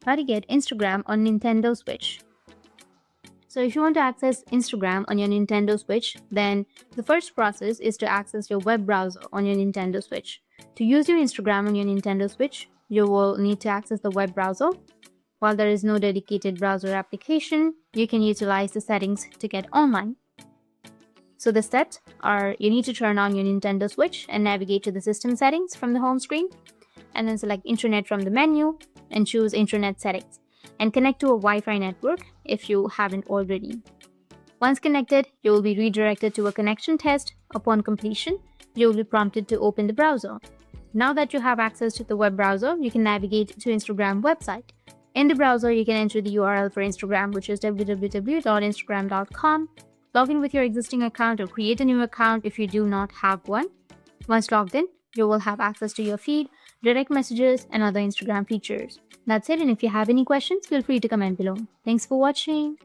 How to get Instagram on Nintendo Switch. So if you want to access Instagram on your Nintendo Switch, then the first process is to access your web browser on your Nintendo Switch. To use your Instagram on your Nintendo Switch, you will need to access the web browser. While there is no dedicated browser application, you can utilize the settings to get online. So the steps are you need to turn on your Nintendo Switch and navigate to the system settings from the home screen, and then select Internet from the menu and choose Internet settings and connect to a Wi-Fi network if you haven't already. Once connected, you will be redirected to a connection test. Upon completion, you will be prompted to open the browser. Now that you have access to the web browser, you can navigate to Instagram website. In the browser, you can enter the URL for Instagram, which is www.instagram.com. Log in with your existing account or create a new account if you do not have one. Once logged in, you will have access to your feed, direct messages, and other Instagram features. That's it, and if you have any questions, feel free to comment below. Thanks for watching.